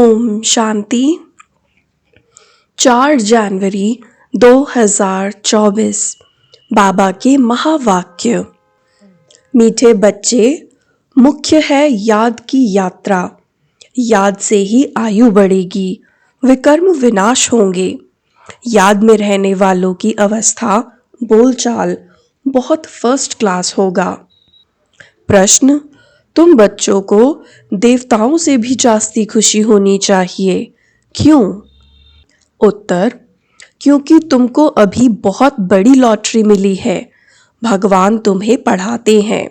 ओम शांति। 4 जनवरी 2024 बाबा के महावाक्य। मीठे बच्चे, मुख्य है याद की यात्रा। याद से ही आयु बढ़ेगी, विकर्म विनाश होंगे। याद में रहने वालों की अवस्था, बोलचाल बहुत फर्स्ट क्लास होगा। प्रश्न: तुम बच्चों को देवताओं से भी जास्ती खुशी होनी चाहिए, क्यों? उत्तर: क्योंकि तुमको अभी बहुत बड़ी लॉटरी मिली है। भगवान तुम्हें पढ़ाते हैं।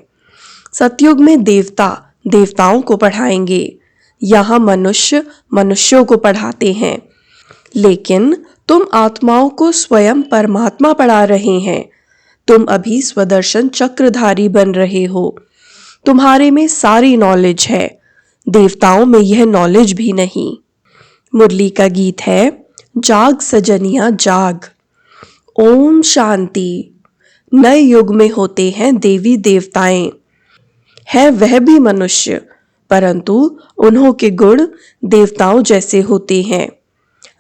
सतयुग में देवता देवताओं को पढ़ाएंगे, यहाँ मनुष्य मनुष्यों को पढ़ाते हैं। लेकिन तुम आत्माओं को स्वयं परमात्मा पढ़ा रहे हैं। तुम अभी स्वदर्शन चक्रधारी बन रहे हो। तुम्हारे में सारी नॉलेज है, देवताओं में यह नॉलेज भी नहीं। मुरली का गीत है, जाग सजनिया जाग। ओम शांति। नए युग में होते हैं देवी देवताएं। है वह भी मनुष्य, परंतु उन्हों के गुण देवताओं जैसे होते हैं।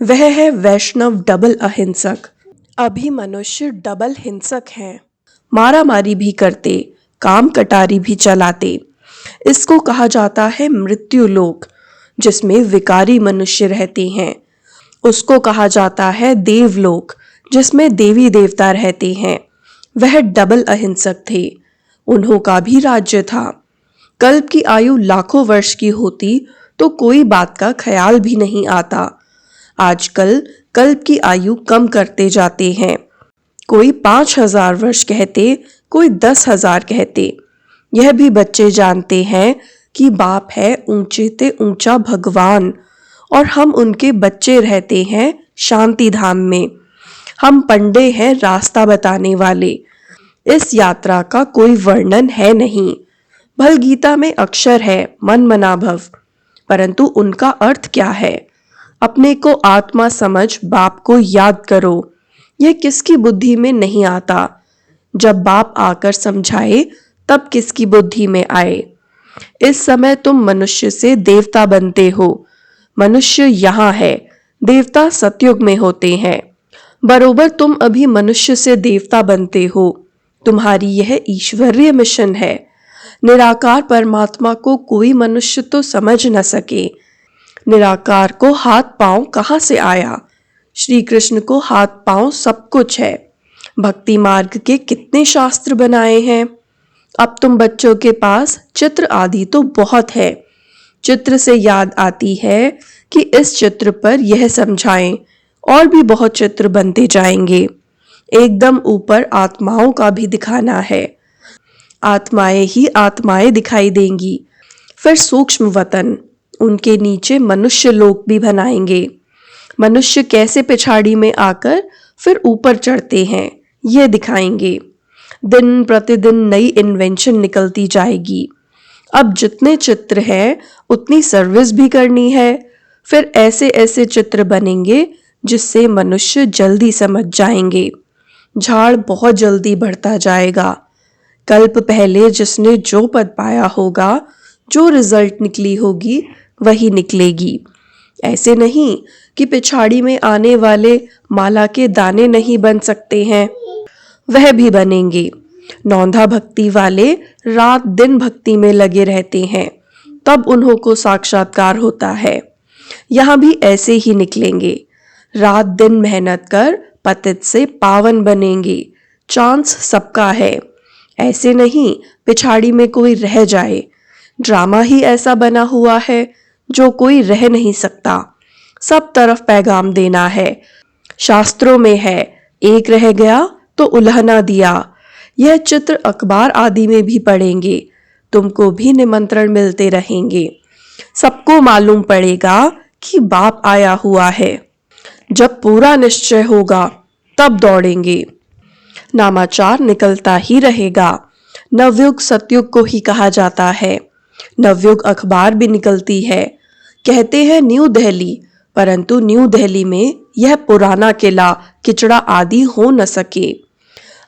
वह है वैष्णव डबल अहिंसक। अभी मनुष्य डबल हिंसक हैं। मारा मारी भी करते, काम कटारी भी चलाते। इसको कहा जाता है मृत्यु लोक, जिसमें विकारी मनुष्य रहते हैं। उसको कहा जाता है देवलोक, जिसमें देवी देवता रहते हैं। वह डबल अहिंसक थे, उन्हों का भी राज्य था। कल्प की आयु लाखों वर्ष की होती तो कोई बात का ख्याल भी नहीं आता। आजकल कल्प की आयु कम करते जाते हैं। कोई 5000 वर्ष कहते, कोई 10,000 कहते। यह भी बच्चे जानते हैं कि बाप है ऊंचे ते ऊंचा भगवान, और हम उनके बच्चे रहते हैं शांति धाम में। हम पंडे हैं रास्ता बताने वाले। इस यात्रा का कोई वर्णन है नहीं। भल गीता में अक्षर है मन मना भव, परंतु उनका अर्थ क्या है? अपने को आत्मा समझ बाप को याद करो। यह किसकी बुद्धि में नहीं आता। जब बाप आकर समझाए तब किसकी बुद्धि में आए। इस समय तुम मनुष्य से देवता बनते हो। मनुष्य यहाँ है, देवता सतयुग में होते हैं। बरोबर तुम अभी मनुष्य से देवता बनते हो। तुम्हारी यह ईश्वरीय मिशन है। निराकार परमात्मा को कोई मनुष्य तो समझ न सके। निराकार को हाथ पांव कहाँ से आया? श्री कृष्ण को हाथ पांव सब कुछ है। भक्ति मार्ग के कितने शास्त्र बनाए हैं। अब तुम बच्चों के पास चित्र आदि तो बहुत है। चित्र से याद आती है कि इस चित्र पर यह समझाएं, और भी बहुत चित्र बनते जाएंगे। एकदम ऊपर आत्माओं का भी दिखाना है। आत्माएं ही आत्माएं दिखाई देंगी। फिर सूक्ष्म वतन, उनके नीचे मनुष्य लोक भी बनाएंगे। मनुष्य कैसे पिछाड़ी में आकर फिर ऊपर चढ़ते हैं, ये दिखाएंगे। दिन प्रतिदिन नई इन्वेंशन निकलती जाएगी। अब जितने चित्र हैं उतनी सर्विस भी करनी है। फिर ऐसे ऐसे चित्र बनेंगे जिससे मनुष्य जल्दी समझ जाएंगे। झाड़ बहुत जल्दी बढ़ता जाएगा। कल्प पहले जिसने जो पद पाया होगा, जो रिजल्ट निकली होगी, वही निकलेगी। ऐसे नहीं कि पिछाड़ी में आने वाले माला के दाने नहीं बन सकते हैं, वह भी बनेंगे। नौंधा भक्ति वाले रात दिन भक्ति में लगे रहते हैं, तब उन्हों को साक्षात्कार होता है। यहाँ भी ऐसे ही निकलेंगे। रात दिन मेहनत कर पतित से पावन बनेंगे। चांस सबका है। ऐसे नहीं पिछाड़ी में कोई रह जाए। ड्रामा ही ऐसा बना हुआ है जो कोई रह नहीं सकता। सब तरफ पैगाम देना है। शास्त्रों में है, एक रह गया तो उल्हना दिया। यह चित्र अखबार आदि में भी पढ़ेंगे। तुमको भी निमंत्रण मिलते रहेंगे। सबको मालूम पड़ेगा कि बाप आया हुआ है। जब पूरा निश्चय होगा तब दौड़ेंगे। नामाचार निकलता ही रहेगा। नवयुग सतयुग को ही कहा जाता है। नवयुग अखबार भी निकलती है। कहते हैं न्यू दिल्ली, परंतु न्यू दिल्ली में यह पुराना किला किचड़ा आदि हो न सके।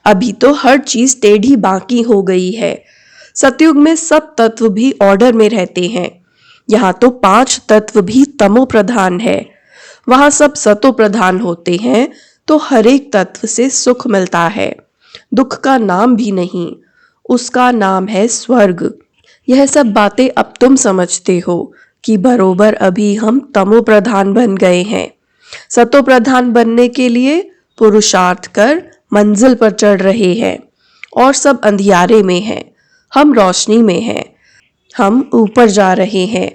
अभी तो हर चीज टेढ़ी बाकी हो गई है। सतयुग में सब तत्व भी ऑर्डर में रहते हैं। यहाँ तो 5 तत्व भी तमो प्रधान है। वहां सब सतो प्रधान होते हैं तो हर एक तत्व से सुख मिलता है। दुख का नाम भी नहीं, उसका नाम है स्वर्ग। यह सब बातें अब तुम समझते हो कि बरोबर अभी हम तमो प्रधान बन गए हैं। सतो प्रधान बनने के लिए पुरुषार्थ कर मंजिल पर चढ़ रहे हैं और सब अंधियारे में हैं, हम रोशनी में हैं। हम ऊपर जा रहे हैं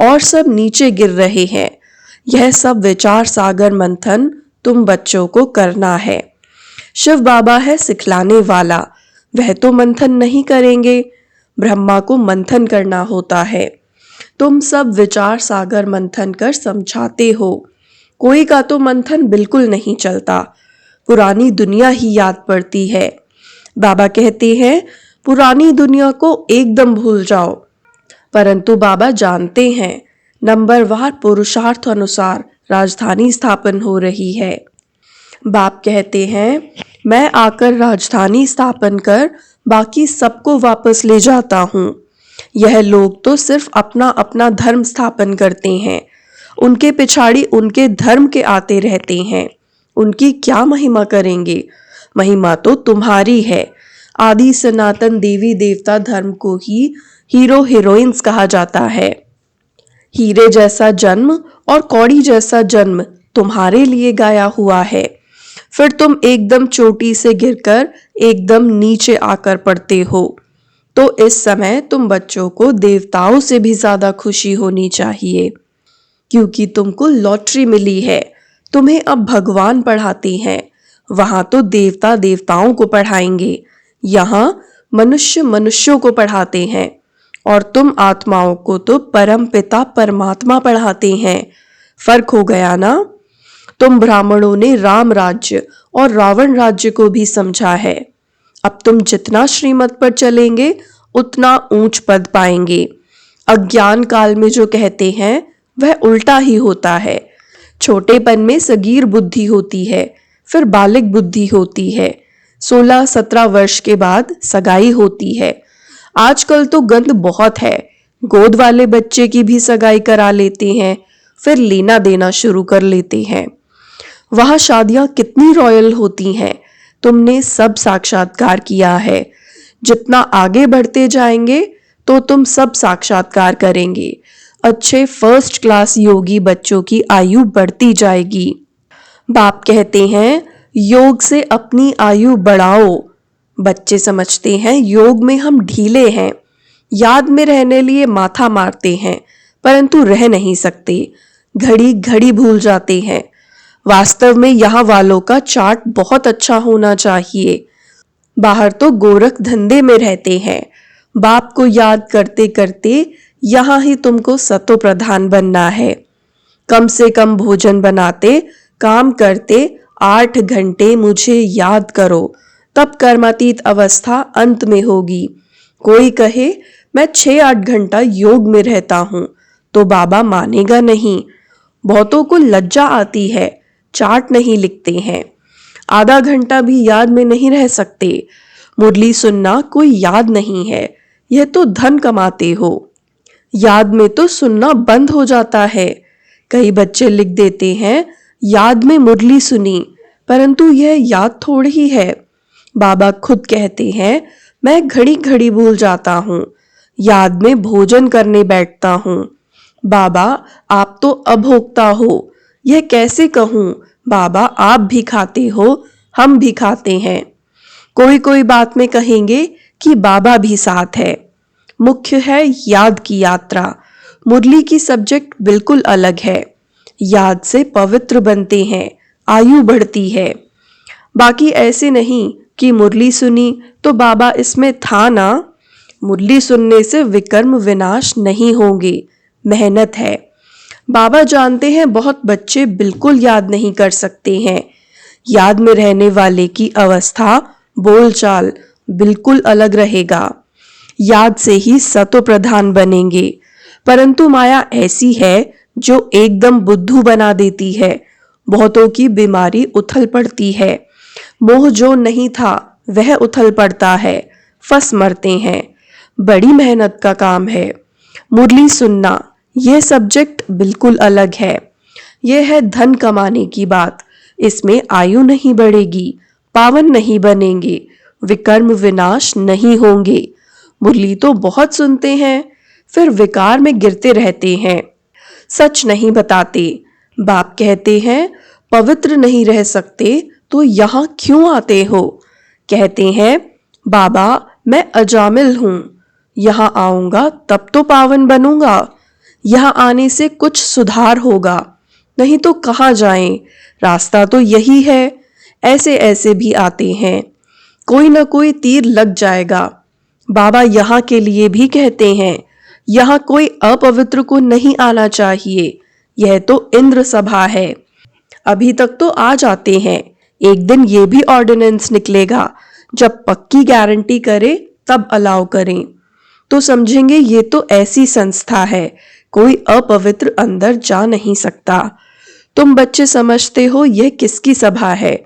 और सब नीचे गिर रहे हैं। यह सब विचार सागर मंथन तुम बच्चों को करना है। शिव बाबा है सिखलाने वाला, वह तो मंथन नहीं करेंगे, ब्रह्मा को मंथन करना होता है। तुम सब विचार सागर मंथन कर समझाते हो, कोई का तो मंथन बिल्कुल नहीं चलता, पुरानी दुनिया ही याद पड़ती है। बाबा कहते हैं पुरानी दुनिया को एकदम भूल जाओ, परंतु बाबा जानते हैं नंबरवार पुरुषार्थ अनुसार राजधानी स्थापन हो रही है। बाप कहते हैं मैं आकर राजधानी स्थापन कर बाकी सबको वापस ले जाता हूँ। यह लोग तो सिर्फ अपना अपना धर्म स्थापन करते हैं, उनके पिछाड़ी उनके धर्म के आते रहते हैं। उनकी क्या महिमा करेंगे? महिमा तो तुम्हारी है। आदि सनातन देवी देवता धर्म को ही हीरो हीरोइंस कहा जाता है। हीरे जैसा जन्म और कौड़ी जैसा जन्म तुम्हारे लिए गाया हुआ है, फिर तुम एकदम चोटी से गिरकर एकदम नीचे आकर पड़ते हो। तो इस समय तुम बच्चों को देवताओं से भी ज्यादा खुशी होनी चाहिए, क्योंकि तुमको लॉटरी मिली है। तुम्हें अब भगवान पढ़ाते हैं, वहां तो देवता देवताओं को पढ़ाएंगे, यहाँ मनुष्य मनुष्यों को पढ़ाते हैं। और तुम आत्माओं को तो परम पिता परमात्मा पढ़ाते हैं। फर्क हो गया ना? तुम ब्राह्मणों ने राम राज्य और रावण राज्य को भी समझा है। अब तुम जितना श्रीमत पर चलेंगे उतना ऊंच पद पाएंगे। अज्ञान काल में जो कहते हैं वह उल्टा ही होता है। छोटेपन में सगीर बुद्धि होती है, फिर बालिक बुद्धि होती है, 16-17 वर्ष के बाद सगाई होती है। आजकल तो गंद बहुत है, गोद वाले बच्चे की भी सगाई करा लेते हैं, फिर लेना देना शुरू कर लेते हैं। वहां शादियां कितनी रॉयल होती हैं, तुमने सब साक्षात्कार किया है। जितना आगे बढ़ते जाएंगे तो तुम सब साक्षात्कार करेंगे। अच्छे फर्स्ट क्लास योगी बच्चों की आयु बढ़ती जाएगी। बाप कहते हैं योग से अपनी आयु बढ़ाओ। बच्चे समझते हैं योग में हम ढीले हैं, याद में रहने लिए माथा मारते हैं, परंतु रह नहीं सकते, घड़ी घड़ी भूल जाते हैं। वास्तव में यहाँ वालों का चार्ट बहुत अच्छा होना चाहिए। बाहर तो गोरख धंधे में रहते हैं, बाप को याद करते करते यहाँ ही तुमको सतो प्रधान बनना है। कम से कम भोजन बनाते, काम करते 8 घंटे मुझे याद करो, तब कर्मातीत अवस्था अंत में होगी। कोई कहे मैं 6-8 घंटा योग में रहता हूँ तो बाबा मानेगा नहीं। बहुतों को लज्जा आती है, चार्ट नहीं लिखते हैं, आधा घंटा भी याद में नहीं रह सकते। मुरली सुनना कोई याद नहीं है, यह तो धन कमाते हो। याद में तो सुनना बंद हो जाता है। कई बच्चे लिख देते हैं याद में मुरली सुनी, परंतु यह याद थोड़ी ही है। बाबा खुद कहते हैं मैं घड़ी घड़ी भूल जाता हूँ, याद में भोजन करने बैठता हूँ। बाबा आप तो अभोक्ता हो, यह कैसे कहूँ? बाबा आप भी खाते हो, हम भी खाते हैं। कोई कोई बात में कहेंगे कि बाबा भी साथ है। मुख्य है याद की यात्रा। मुरली की सब्जेक्ट बिल्कुल अलग है। याद से पवित्र बनते हैं, आयु बढ़ती है। बाकी ऐसे नहीं कि मुरली सुनी तो बाबा इसमें था ना। मुरली सुनने से विकर्म विनाश नहीं होंगे, मेहनत है। बाबा जानते हैं बहुत बच्चे बिल्कुल याद नहीं कर सकते हैं। याद में रहने वाले की अवस्था, बोलचाल बिल्कुल अलग रहेगा। याद से ही सतो प्रधान बनेंगे, परंतु माया ऐसी है जो एकदम बुद्धू बना देती है। बहुतों की बीमारी उथल पड़ती है। मोह जो नहीं था वह उथल पड़ता है, फंस मरते हैं। बड़ी मेहनत का काम है। मुरली सुनना यह सब्जेक्ट बिल्कुल अलग है। यह है धन कमाने की बात। इसमें आयु नहीं बढ़ेगी, पावन नहीं बनेंगे, विकर्म विनाश नहीं होंगे। मुरली तो बहुत सुनते हैं, फिर विकार में गिरते रहते हैं, सच नहीं बताते। बाप कहते हैं पवित्र नहीं रह सकते तो यहाँ क्यों आते हो? कहते हैं बाबा मैं अजामिल हूँ, यहाँ आऊंगा तब तो पावन बनूंगा, यहाँ आने से कुछ सुधार होगा, नहीं तो कहाँ जाएं, रास्ता तो यही है। ऐसे ऐसे भी आते हैं, कोई ना कोई तीर लग जाएगा। बाबा यहाँ के लिए भी कहते हैं यहाँ कोई अपवित्र को नहीं आना चाहिए, यह तो इंद्र सभा है। अभी तक तो आ जाते हैं, एक दिन ये भी ऑर्डिनेंस निकलेगा, जब पक्की गारंटी करे तब अलाउ करें। तो समझेंगे ये तो ऐसी संस्था है, कोई अपवित्र अंदर जा नहीं सकता। तुम बच्चे समझते हो यह किसकी सभा है?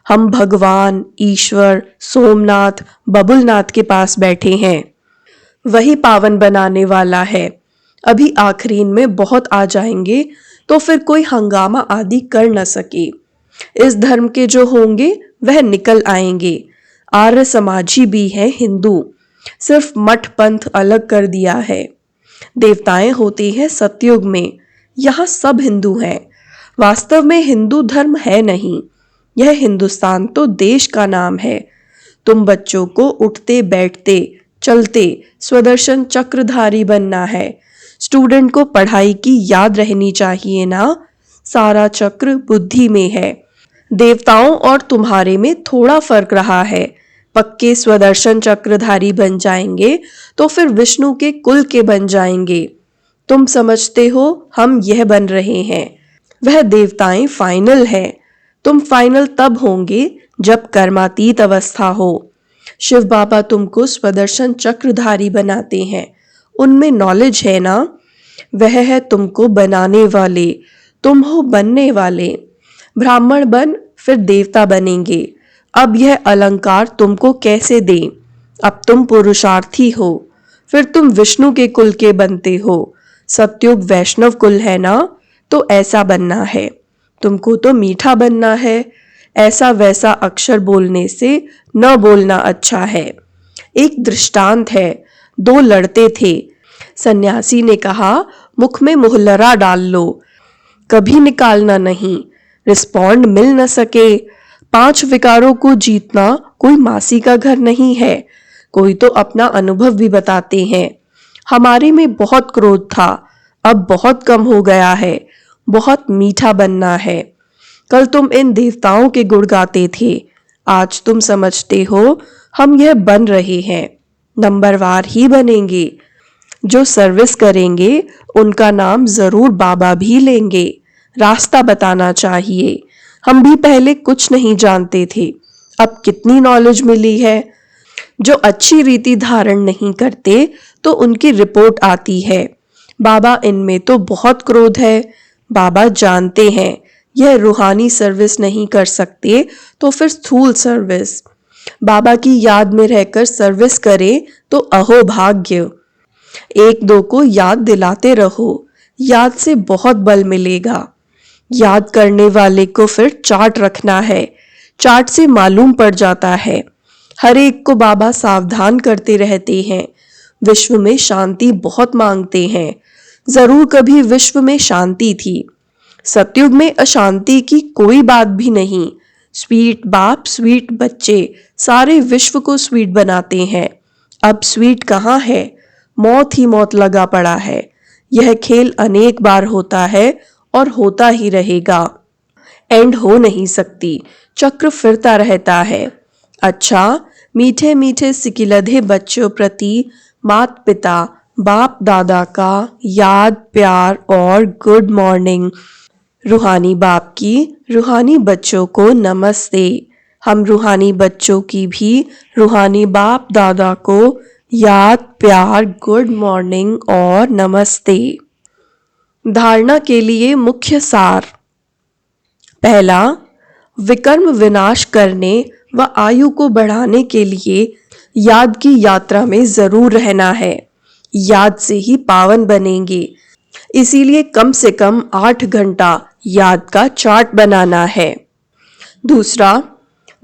हम भगवान, ईश्वर, सोमनाथ, बबुलनाथ के पास बैठे हैं, वही पावन बनाने वाला है। अभी आखिरीन में बहुत आ जाएंगे तो फिर कोई हंगामा आदि कर न सके। इस धर्म के जो होंगे वह निकल आएंगे। आर्य समाजी भी है हिंदू, सिर्फ मठ पंथ अलग कर दिया है। देवताएं होते हैं सतयुग में, यहाँ सब हिंदू हैं। वास्तव में हिंदू धर्म है नहीं, यह हिंदुस्तान तो देश का नाम है। तुम बच्चों को उठते बैठते चलते स्वदर्शन चक्रधारी बनना है। स्टूडेंट को पढ़ाई की याद रहनी चाहिए ना, सारा चक्र बुद्धि में है। देवताओं और तुम्हारे में थोड़ा फर्क रहा है। पक्के स्वदर्शन चक्रधारी बन जाएंगे तो फिर विष्णु के कुल के बन जाएंगे। तुम समझते हो हम यह बन रहे हैं, वह देवताएं फाइनल है। तुम फाइनल तब होंगे जब कर्मातीत अवस्था हो। शिव बाबा तुमको स्वदर्शन चक्रधारी बनाते हैं, उनमें नॉलेज है ना, वह है तुमको बनाने वाले, तुम हो बनने वाले। ब्राह्मण बन फिर देवता बनेंगे। अब यह अलंकार तुमको कैसे दें? अब तुम पुरुषार्थी हो, फिर तुम विष्णु के कुल के बनते हो। सतयुग वैष्णव कुल है ना, तो ऐसा बनना है। तुमको तो मीठा बनना है, ऐसा वैसा अक्षर बोलने से न बोलना अच्छा है। एक दृष्टांत है, दो लड़ते थे। सन्यासी ने कहा मुख में मुहल्लरा डाल लो, कभी निकालना नहीं, रिस्पॉन्ड मिल न सके। 5 विकारों को जीतना कोई मासी का घर नहीं है। कोई तो अपना अनुभव भी बताते हैं, हमारे में बहुत क्रोध था, अब बहुत कम हो गया है, बहुत मीठा बनना है। कल तुम इन देवताओं के गुण गाते थे, आज तुम समझते हो हम यह बन रहे हैं, नंबरवार ही बनेंगे। जो सर्विस करेंगे उनका नाम जरूर बाबा भी लेंगे। रास्ता बताना चाहिए, हम भी पहले कुछ नहीं जानते थे, अब कितनी नॉलेज मिली है। जो अच्छी रीति धारण नहीं करते तो उनकी रिपोर्ट आती है, बाबा इनमें तो बहुत क्रोध है। बाबा जानते हैं यह रूहानी सर्विस नहीं कर सकते तो फिर स्थूल सर्विस। बाबा की याद में रहकर सर्विस करे तो अहो भाग्य। एक दो को याद दिलाते रहो, याद से बहुत बल मिलेगा। याद करने वाले को फिर चार्ट रखना है, चार्ट से मालूम पड़ जाता है। हर एक को बाबा सावधान करते रहते हैं, विश्व में शांति बहुत मांगते हैं। जरूर कभी विश्व में शांति थी, सतयुग में अशांति की कोई बात भी नहीं। स्वीट बाप स्वीट बच्चे सारे विश्व को स्वीट बनाते हैं। अब स्वीट कहाँ है, मौत ही मौत लगा पड़ा है। यह खेल अनेक बार होता है और होता ही रहेगा, एंड हो नहीं सकती, चक्र फिरता रहता है। अच्छा, मीठे मीठे सिकिलधे बच्चों प्रति माता पिता बाप दादा का याद प्यार और गुड मॉर्निंग। रूहानी बाप की रूहानी बच्चों को नमस्ते। हम रूहानी बच्चों की भी रूहानी बाप दादा को याद प्यार गुड मॉर्निंग और नमस्ते। धारणा के लिए मुख्य सार। पहला, विकर्म विनाश करने व आयु को बढ़ाने के लिए याद की यात्रा में जरूर रहना है। याद से ही पावन बनेंगे। इसीलिए कम से कम 8 घंटा याद का चार्ट बनाना है। दूसरा,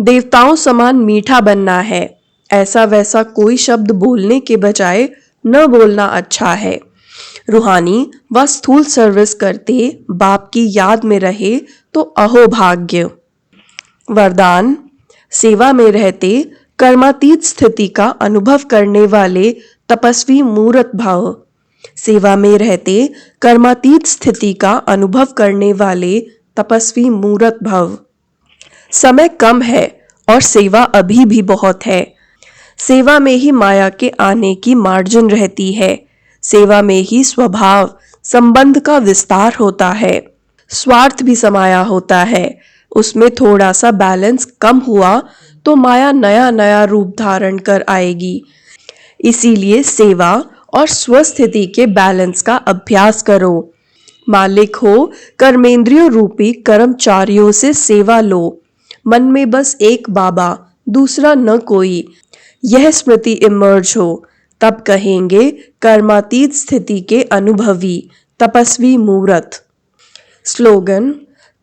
देवताओं समान मीठा बनना है। ऐसा वैसा कोई शब्द बोलने के बजाय न बोलना अच्छा है। रूहानी व स्थूल सर्विस करते बाप की याद में रहे तो अहोभाग्य। वरदान, सेवा में रहते कर्मातीत स्थिति का अनुभव करने वाले तपस्वी मूर्त भव। सेवा में रहते कर्मातीत स्थिति का अनुभव करने वाले तपस्वी मूर्त भव। समय कम है और सेवा अभी भी बहुत है। सेवा में ही माया के आने की मार्जिन रहती है। सेवा में ही स्वभाव संबंध का विस्तार होता है। स्वार्थ भी समाया होता है। उसमें थोड़ा सा बैलेंस कम हुआ तो माया नया नया रूप धारण कर आएगी। इसीलिए सेवा और स्वस्थिति के बैलेंस का अभ्यास करो। मालिक हो कर्मेंद्रियों रूपी कर्मचारियों से सेवा लो। मन में बस एक बाबा, दूसरा न कोई, यह स्मृति इमर्ज हो, तब कहेंगे कर्मातीत स्थिति के अनुभवी तपस्वी मूर्त। स्लोगन,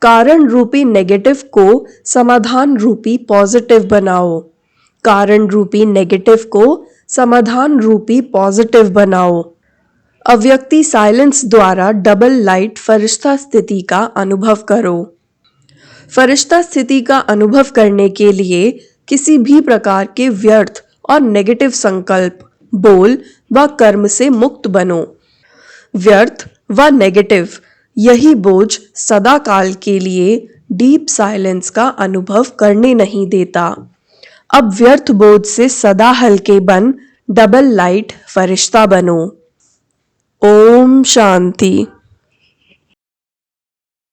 कारण रूपी नेगेटिव को समाधान रूपी पॉजिटिव बनाओ। कारण रूपी नेगेटिव को समाधान रूपी पॉजिटिव बनाओ। अव्यक्ति साइलेंस द्वारा डबल लाइट फरिश्ता स्थिति का अनुभव करो। फरिश्ता स्थिति का अनुभव करने के लिए किसी भी प्रकार के व्यर्थ और नेगेटिव संकल्प, बोल व कर्म से मुक्त बनो। व्यर्थ व नेगेटिव यही बोझ सदा काल के लिए डीप साइलेंस का अनुभव करने नहीं देता। अब व्यर्थ बोझ से सदा हल्के बन डबल लाइट फरिश्ता बनो। ओम शांति।